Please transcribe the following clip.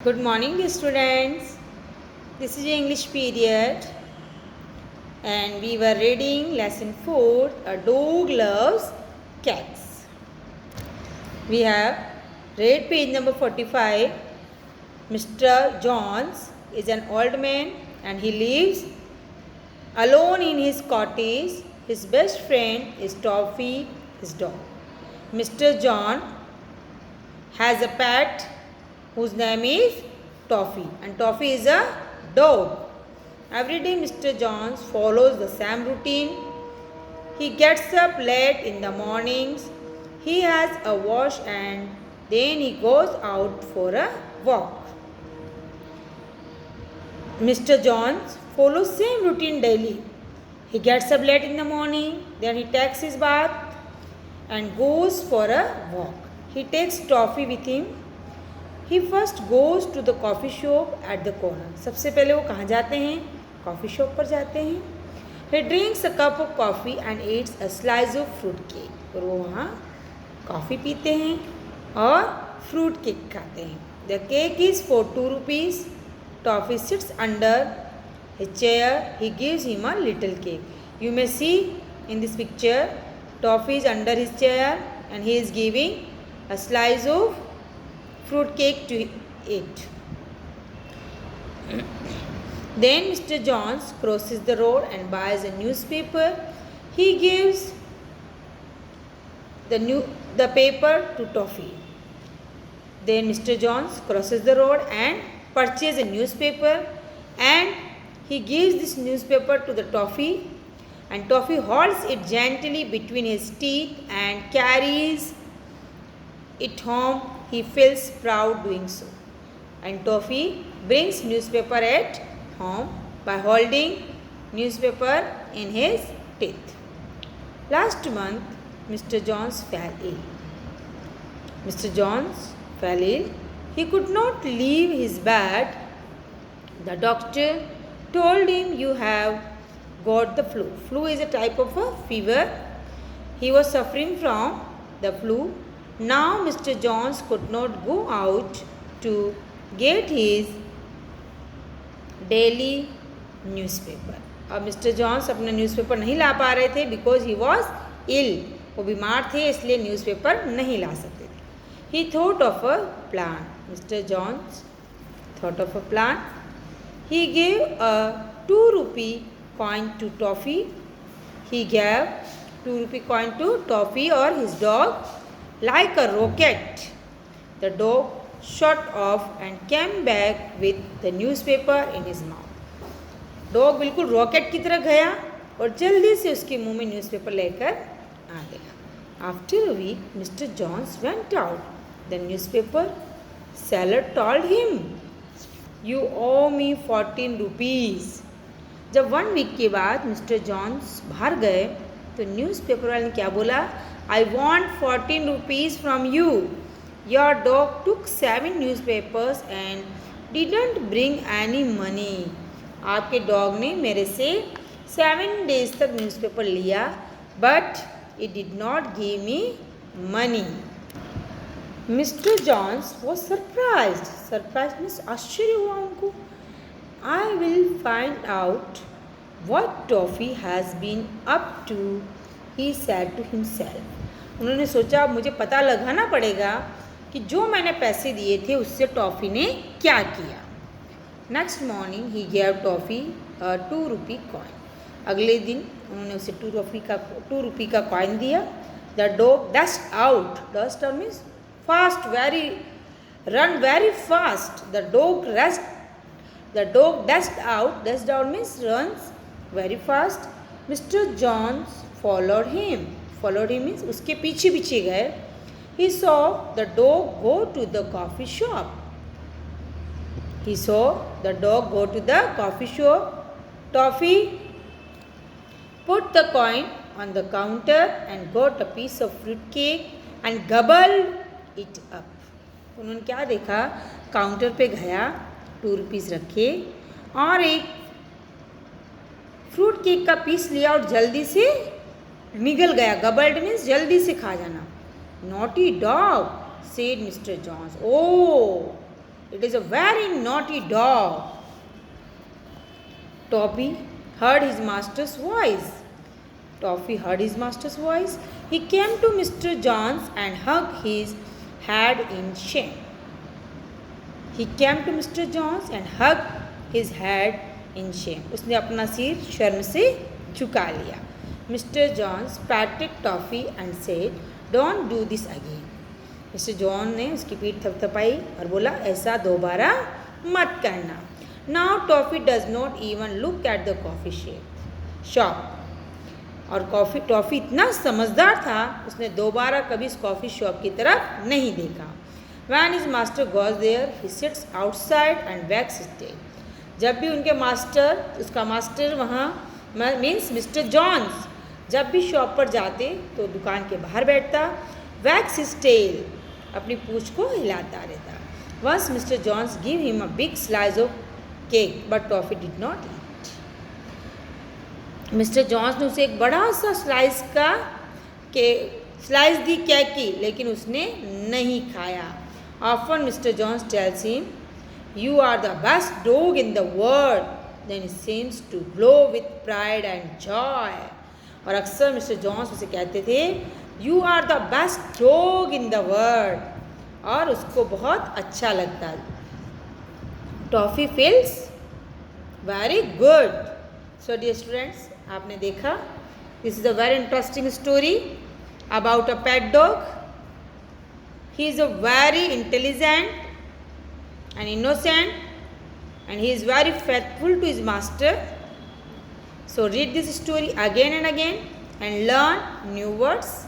Good morning, dear students. This is your English period, and we were reading lesson 4. A dog loves cats. We have read page number 45. Mr. Jones is an old man, and he lives alone in his cottage. His best friend is Toffee, his dog. Mr. John has a pet whose name is Toffee, and Toffee is a dog. Every day Mr. Jones follows the same routine. He gets up late in the mornings, he has a wash, and then he goes out for a walk. Mr. Jones follows same routine daily. He gets up late in the morning, then he takes his bath and goes for a walk. He takes Toffee with him. He first goes to the coffee shop at the corner. सबसे पहले वो कहाँ जाते हैं? Coffee shop पर जाते हैं. He drinks a cup of coffee and eats a slice of fruit cake. और वो वहाँ कॉफ़ी पीते हैं और फ्रूट केक खाते हैं. The cake is for 2 rupees. Toffee sits under his chair. He gives him a little cake. You may see in this picture, Toffee is under his chair and he is giving a slice of fruit cake to eat. Then Mr. Jones crosses the road and buys a newspaper. He gives the paper to Toffee. Then Mr. Jones crosses the road and purchases a newspaper, and he gives this newspaper to the Toffee, and Toffee holds it gently between his teeth and carries it home. He feels proud doing so. And Toffee brings newspaper at home by holding newspaper in his teeth. Last month, Mr. Jones fell ill. Mr. Jones fell ill. He could not leave his bed. The doctor told him, "You have got the flu." Flu is a type of a fever. He was suffering from the flu. Now Mr. Jones could not go out to get his daily newspaper. अब mister Johns अपना newspaper नहीं ला पा रहे थे because he was ill. वो बीमार थे इसलिए न्यूज़पेपर नहीं ला सकते थे. He thought of a plan. Mister Johns thought of a plan. He gave a 2 rupee coin to Toffee. He gave 2 rupee coin to Toffee or his dog. Like a rocket, the dog shot off and came back with the newspaper in his mouth. Dog बिल्कुल rocket की तरह गया और जल्दी से उसके मुंह में न्यूज़पेपर लेकर आ गया. After a week, Mr. Jones went out. The newspaper seller told him, "You owe me 14 rupees." जब 1 week के बाद मिस्टर जॉन्स बाहर गए तो न्यूज़पेपर वाले ने क्या बोला? "I want 14 rupees from you. Your dog took 7 newspapers and didn't bring any money." आपके डॉग ने मेरे से 7 days तक न्यूज़पेपर लिया but it did not give me money. Mr. Jones was surprised. Surprised means आश्चर्य हुआ उनको. I will find out what Toffee has been up to, he said to himself. उन्होंने सोचा अब मुझे पता लगाना पड़ेगा कि जो मैंने पैसे दिए थे उससे टॉफ़ी ने क्या किया. Next morning he gave Toffee 2 rupee coin. अगले दिन उन्होंने उसे 2 rupee का कॉइन दिया. The dog dashed out. Dashed out means fast, run very fast. The dog dashed out. Dashed out means runs very fast. Mister Johns followed him. Followed him means उसके पीछे पीछे गए. He saw the dog go to the coffee shop. He saw the dog go to the coffee shop. Toffee put the coin on the counter and got a piece of fruit cake and gobbled it up. उन्होंने क्या देखा? Counter पे गया, 2 rupees रखे और एक fruit cake का piece लिया और जल्दी से निगल गया. गबल्ड मीन्स जल्दी से खा जाना. Naughty dog, said Mr. Jones. Oh, It is a very naughty dog. Toby heard his master's voice. Toffee heard his master's voice. He came to Mr. Jones and hugged his head in shame. He came to Mr. Jones and hugged his head in shame. उसने अपना सिर शर्म से झुका लिया. Mr. Jones patted Toffee and said, "Don't do this again." Mister John ने उसकी पीठ थपथपाई और बोला, ऐसा दोबारा मत करना. Now Toffee does not even look at the coffee shop. और टॉफ़ी इतना समझदार था, उसने दोबारा कभी इस कॉफ़ी शॉप की तरफ नहीं देखा. When his master goes there, he sits outside and wags his tail. जब भी उसका मास्टर वहाँ मीन्स मिस्टर जॉन्स जब भी शॉप पर जाते तो दुकान के बाहर बैठता, wags his tail, अपनी पूँछ को हिलाता रहता. Once Mr. Jones gave him a big slice of cake, but Toffee did not eat. Mister Johns ने उसे एक बड़ा सा स्लाइस दी केक की, लेकिन उसने नहीं खाया. Often Mr. Jones tells him, "You are the best dog in the world." Then he seems to glow with pride and joy. और अक्सर मिस्टर जॉन्स उसे कहते थे, "You are the best dog in the world." और उसको बहुत अच्छा लगता. Toffee feels very good. So dear students, आपने देखा, this is a very interesting story about a pet dog. He is a very intelligent and innocent, and he is very faithful to his master. So read this story again and again and learn new words.